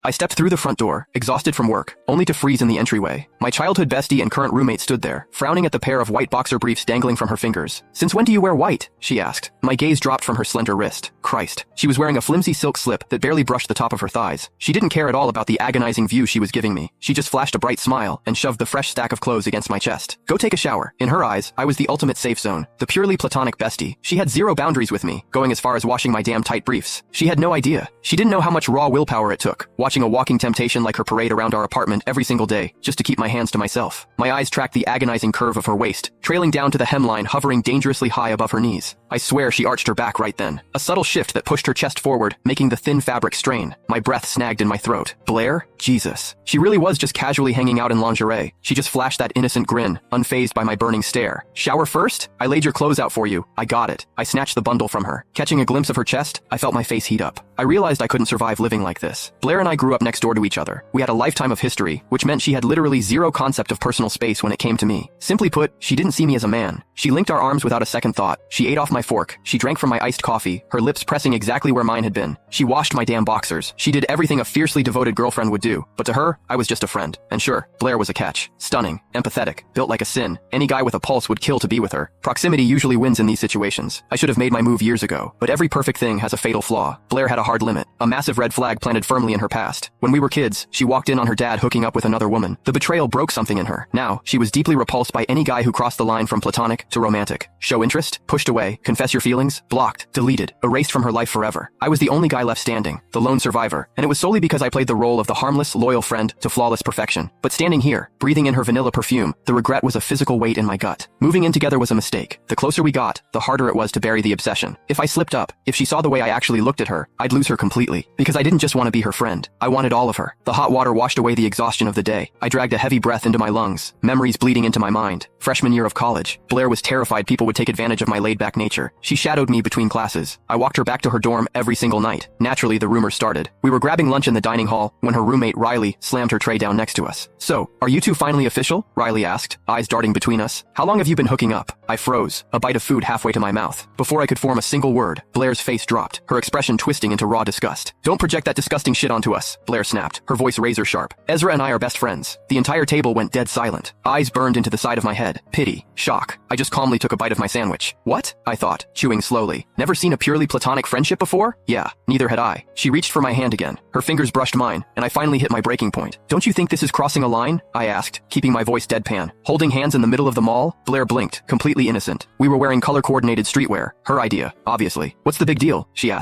I stepped through the front door, exhausted from work, only to freeze in the entryway. My childhood bestie and current roommate stood there, frowning at the pair of white boxer briefs dangling from her fingers. "Since when do you wear white?" she asked. My gaze dropped from her slender wrist. Christ. She was wearing a flimsy silk slip that barely brushed the top of her thighs. She didn't care at all about the agonizing view she was giving me. She just flashed a bright smile and shoved the fresh stack of clothes against my chest. "Go take a shower." In her eyes, I was the ultimate safe zone, the purely platonic bestie. She had zero boundaries with me, going as far as washing my damn tight briefs. She had no idea. She didn't know how much raw willpower it took, watching a walking temptation like her parade around our apartment every single day, just to keep my hands to myself. My eyes tracked the agonizing curve of her waist, trailing down to the hemline hovering dangerously high above her knees. I swear she arched her back right then. A subtle shift that pushed her chest forward, making the thin fabric strain. My breath snagged in my throat. Blair? Jesus. She really was just casually hanging out in lingerie. She just flashed that innocent grin, unfazed by my burning stare. "Shower first? I laid your clothes out for you." I got it. I snatched the bundle from her. Catching a glimpse of her chest, I felt my face heat up. I realized I couldn't survive living like this. Blair and I grew up next door to each other. We had a lifetime of history, which meant she had literally zero concept of personal space when it came to me. Simply put, she didn't see me as a man. She linked our arms without a second thought. She ate off my fork. She drank from my iced coffee, her lips pressing exactly where mine had been. She washed my damn boxers. She did everything a fiercely devoted girlfriend would do. But to her, I was just a friend. And sure, Blair was a catch. Stunning, empathetic, built like a sin. Any guy with a pulse would kill to be with her. Proximity usually wins in these situations. I should have made my move years ago. But every perfect thing has a fatal flaw. Blair had a hard limit. A massive red flag planted firmly in her past. When we were kids, she walked in on her dad hooking up with another woman. The betrayal broke something in her. Now, she was deeply repulsed by any guy who crossed the line from platonic to romantic. Show interest? Pushed away. Confess your feelings? Blocked. Deleted. Erased from her life forever. I was the only guy left standing. The lone survivor. And it was solely because I played the role of the harmless, loyal friend to flawless perfection. But standing here, breathing in her vanilla perfume, the regret was a physical weight in my gut. Moving in together was a mistake. The closer we got, the harder it was to bury the obsession. If I slipped up, if she saw the way I actually looked at her, I'd lose her completely. Because I didn't just want to be her friend. I wanted all of her. The hot water washed away the exhaustion of the day. I dragged a heavy breath into my lungs, memories bleeding into my mind. Freshman year of college. Blair was terrified people would take advantage of my laid-back nature. She shadowed me between classes. I walked her back to her dorm every single night. Naturally, the rumors started. We were grabbing lunch in the dining hall when her roommate Riley slammed her tray down next to us. "So, are you two finally official?" Riley asked, eyes darting between us. "How long have you been hooking up?" I froze, a bite of food halfway to my mouth. Before I could form a single word, Blair's face dropped, her expression twisting into raw disgust. "Don't project that disgusting shit onto us," Blair snapped, her voice razor sharp. "Ezra and I are best friends." The entire table went dead silent. Eyes burned into the side of my head. Pity. Shock. I just calmly took a bite of my sandwich. "What?" I thought, chewing slowly. "Never seen a purely platonic friendship before?" Yeah, neither had I. She reached for my hand again. Her fingers brushed mine, and I finally hit my breaking point. "Don't you think this is crossing a line?" I asked, keeping my voice deadpan. Holding hands in the middle of the mall? Blair blinked, completely innocent. We were wearing color-coordinated streetwear. Her idea, obviously. "What's the big deal?" she asked.